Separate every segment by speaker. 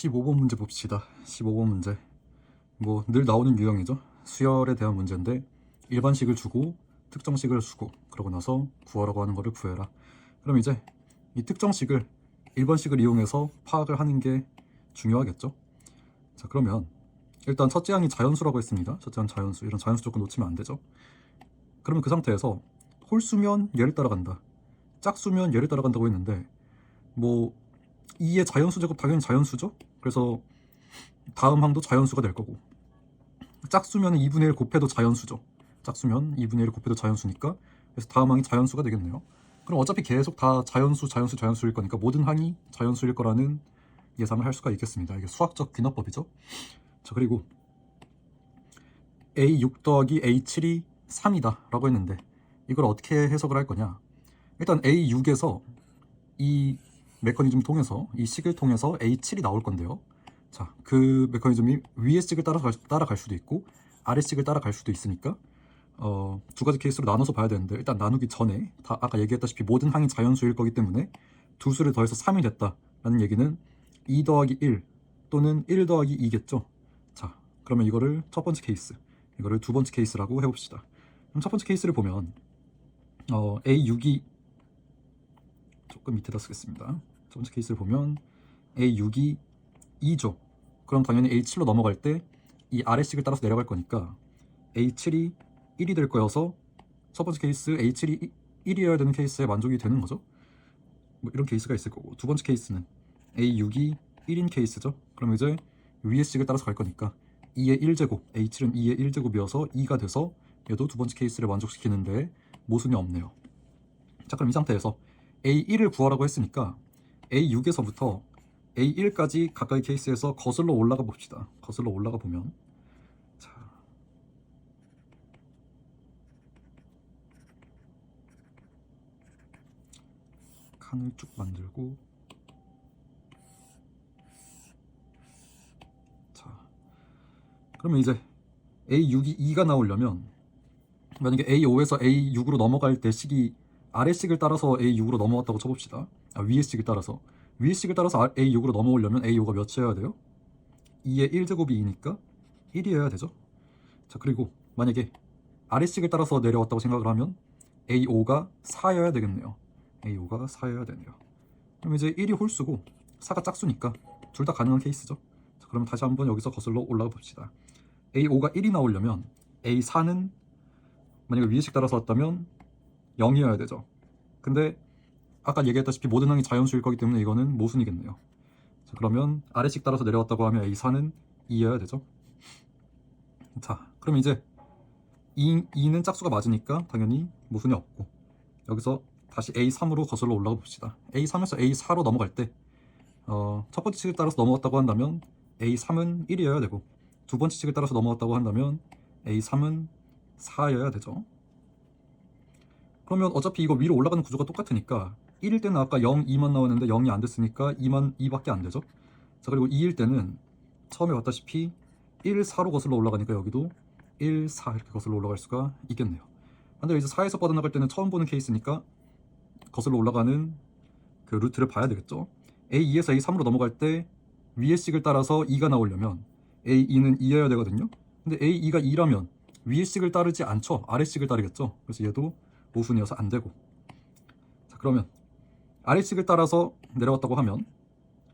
Speaker 1: 15번 문제 봅시다. 15번 문제. 뭐 늘 나오는 유형이죠. 수열에 대한 문제인데 일반식을 주고 특정식을 주고 그러고 나서 구하라고 하는 거를 구해라. 그럼 이제 이 특정식을 일반식을 이용해서 파악을 하는 게 중요하겠죠. 자, 그러면 일단 첫째 항이 자연수라고 했습니다. 첫째 항 자연수. 이런 자연수 조건 놓치면 안 되죠. 그러면 그 상태에서 홀수면 얘를 따라간다, 짝수면 얘를 따라간다고 했는데 뭐 2의 자연수 제곱 당연히 자연수죠. 그래서 다음 항도 자연수가 될 거고, 짝수면 2분의 1 곱해도 자연수죠. 짝수면 2분의 1 곱해도 자연수니까, 그래서 다음 항이 자연수가 되겠네요. 그럼 어차피 계속 다 자연수 자연수 자연수일 거니까 모든 항이 자연수일 거라는 예상을 할 수가 있겠습니다. 이게 수학적 귀납법이죠. 자, 그리고 A6 더하기 A7이 3이다 라고 했는데 이걸 어떻게 해석을 할 거냐. 일단 A6에서 이 메커니즘 통해서, 이 식을 통해서 A7이 나올 건데요. 자, 그 메커니즘이 위의 식을 따라갈 수도 있고 아래 식을 따라갈 수도 있으니까 두 가지 케이스로 나눠서 봐야 되는데, 일단 나누기 전에 아까 얘기했다시피 모든 항이 자연수일 거기 때문에 두 수를 더해서 3이 됐다라는 얘기는 2 더하기 1 또는 1 더하기 2겠죠. 자, 그러면 이거를 첫 번째 케이스, 이거를 두 번째 케이스라고 해봅시다. 그럼 첫 번째 케이스를 보면 A6이 조금 밑에다 쓰겠습니다. 첫 번째 케이스를 보면 A6이 2죠. 그럼 당연히 A7로 넘어갈 때 이 아래식을 따라서 내려갈 거니까 A7이 1이 될 거여서 첫 번째 케이스 A7이 1이어야 되는 케이스에 만족이 되는 거죠. 뭐 이런 케이스가 있을 거고, 두 번째 케이스는 A6이 1인 케이스죠. 그럼 이제 위의 식을 따라서 갈 거니까 2의 1제곱, A7은 2의 1제곱이어서 2가 돼서 얘도 두 번째 케이스를 만족시키는데 모순이 없네요. 자, 그럼 이 상태에서 A1을 구하라고 했으니까 A6에서부터 A1까지 각각의 케이스에서 거슬러 올라가 봅시다. 거슬러 올라가 보면, 자, 칸을 쭉 만들고, 자, 그러면 이제 A6이 2가 나오려면 만약에 A5에서 A6으로 넘어갈 때 식이 아래 식을 따라서 A6으로 넘어갔다고 쳐봅시다. 위의 식을 따라서 A6으로 넘어오려면 A5가 몇이어야 돼요? 2의 1제곱이 2니까 1이어야 되죠. 자, 그리고 만약에 아래 식을 따라서 내려왔다고 생각을 하면 A5가 4여야 되겠네요. A5가 4여야 되네요. 그럼 이제 1이 홀수고 4가 짝수니까 둘 다 가능한 케이스죠. 자, 그럼 다시 한번 여기서 거슬러 올라가 봅시다. A5가 1이 나오려면 A4는 만약에 위의 식 따라서 왔다면 0이어야 되죠. 근데 아까 얘기했다시피 모든 항이 자연수일 거기 때문에 이거는 모순이겠네요. 자, 그러면 아래식 따라서 내려왔다고 하면 A4는 2여야 되죠. 자, 그럼 이제 2는 짝수가 맞으니까 당연히 모순이 없고, 여기서 다시 A3으로 거슬러 올라가 봅시다. A3에서 A4로 넘어갈 때 첫 번째 식을 따라서 넘어갔다고 한다면 A3은 1이어야 되고, 두 번째 식을 따라서 넘어갔다고 한다면 A3은 4여야 되죠. 그러면 어차피 이거 위로 올라가는 구조가 똑같으니까 1일 때는 아까 0, 2만 나왔는데 0이 안 됐으니까 2밖에 안 되죠. 자, 그리고 2일 때는 처음에 봤다시피 1, 4로 거슬러 올라가니까 여기도 1, 4 이렇게 거슬러 올라갈 수가 있겠네요. 근데 이제 4에서 뻗어나갈 때는 처음 보는 케이스니까 거슬러 올라가는 그 루트를 봐야 되겠죠. A2에서 A3으로 넘어갈 때 위의 식을 따라서 2가 나오려면 A2는 2여야 되거든요. 근데 A2가 2라면 위의 식을 따르지 않죠. 아래 식을 따르겠죠. 그래서 얘도 모순이어서 안 되고. 자, 그러면 아래식을 따라서 내려왔다고 하면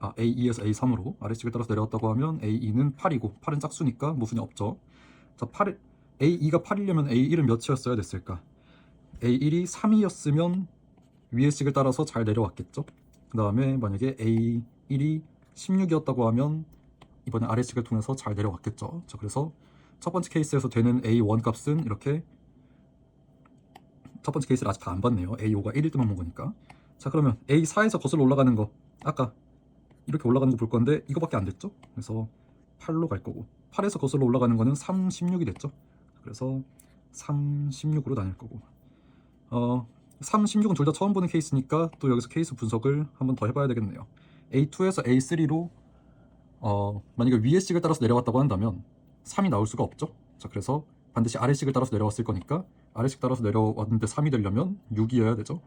Speaker 1: A2에서 A3으로 아래식을 따라서 내려왔다고 하면 A2는 8이고 8은 짝수니까 모순이 없죠. 자, A2가 8이려면 A1은 몇이었어야 됐을까? A1이 3이었으면 위의 식을 따라서 잘 내려왔겠죠. 그 다음에 만약에 A1이 16이었다고 하면 이번에 아래식을 통해서 잘 내려왔겠죠. 자, 그래서 첫 번째 케이스에서 되는 A1 값은 이렇게, 첫 번째 케이스를 아직 다 안 봤네요. A5가 1일 때만 본 거니까. 자, 그러면 A4에서 거슬러 올라가는 거, 아까 이렇게 올라가는 거 볼 건데 이거밖에 안 됐죠. 그래서 8로 갈 거고, 8에서 거슬러 올라가는 거는 3, 16이 됐죠. 그래서 3, 16으로 나뉠 거고, 3, 16은 둘 다 처음 보는 케이스니까 또 여기서 케이스 분석을 한번 더 해봐야 되겠네요. A2에서 A3로 만약에 위의 식을 따라서 내려왔다고 한다면 3이 나올 수가 없죠. 자, 그래서 반드시 아래식을 따라서 내려왔을 거니까 아래식 따라서 내려왔는데 3이 되려면 6이어야 되죠.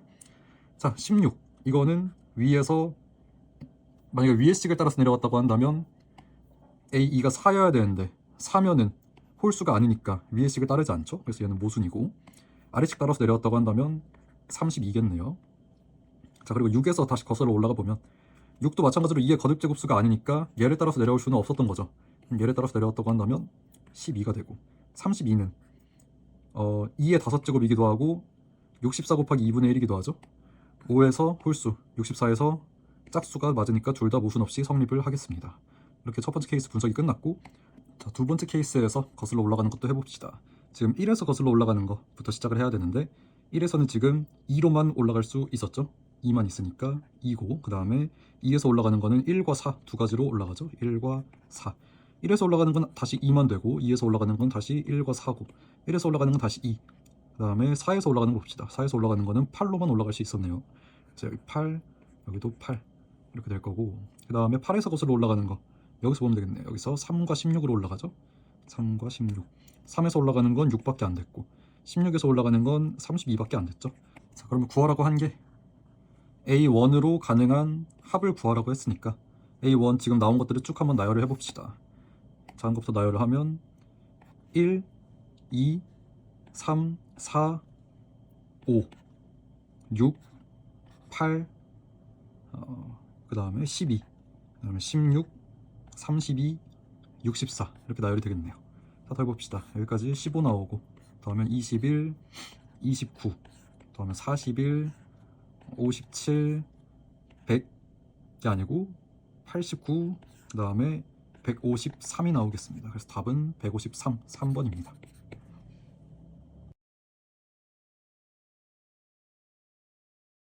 Speaker 1: 자, 16, 이거는 위에서 만약에 위의 식을 따라서 내려왔다고 한다면 A2가 4여야 되는데 4면은 홀수가 아니니까 위의 식을 따르지 않죠. 그래서 얘는 모순이고, 아래식 따라서 내려왔다고 한다면 32겠네요. 자, 그리고 6에서 다시 거슬러 올라가 보면 6도 마찬가지로 2의 거듭제곱수가 아니니까 얘를 따라서 내려올 수는 없었던 거죠. 그럼 얘를 따라서 내려왔다고 한다면 12가 되고, 32는 2의 5제곱이기도 하고 64 곱하기 2분의 1이기도 하죠. 5에서 홀수, 64에서 짝수가 맞으니까 둘 다 모순 없이 성립을 하겠습니다. 이렇게 첫 번째 케이스 분석이 끝났고, 자, 두 번째 케이스에서 거슬러 올라가는 것도 해봅시다. 지금 1에서 거슬러 올라가는 것부터 시작을 해야 되는데 1에서는 지금 2로만 올라갈 수 있었죠. 2만 있으니까 2고, 그 다음에 2에서 올라가는 거는 1과 4 두 가지로 올라가죠. 1과 4. 1에서 올라가는 건 다시 2만 되고, 2에서 올라가는 건 다시 1과 4고, 1에서 올라가는 건 다시 2. 그 다음에 4에서 올라가는 거 봅시다. 4에서 올라가는 거는 8로만 올라갈 수 있었네요. 그래서 여기 8, 여기도 8 이렇게 될 거고, 그 다음에 8에서 거슬러 올라가는 거 여기서 보면 되겠네요. 여기서 3과 16으로 올라가죠. 3과 16. 3에서 올라가는 건 6밖에 안 됐고, 16에서 올라가는 건 32밖에 안 됐죠. 자, 그러면 구하라고 한 게 A1으로 가능한 합을 구하라고 했으니까 A1 지금 나온 것들을 쭉 한번 나열을 해봅시다. 작은 것부터 나열을 하면 1, 2, 3, 4, 5, 6, 8, 그 다음에 12, 그 다음에 16, 32, 64 이렇게 나열이 되겠네요. 다 해봅시다. 여기까지 15 나오고, 다음에 21, 29, 다음에 41, 57, 100이 아니고 89, 그 다음에 153이 나오겠습니다. 그래서 답은 153, 3번입니다.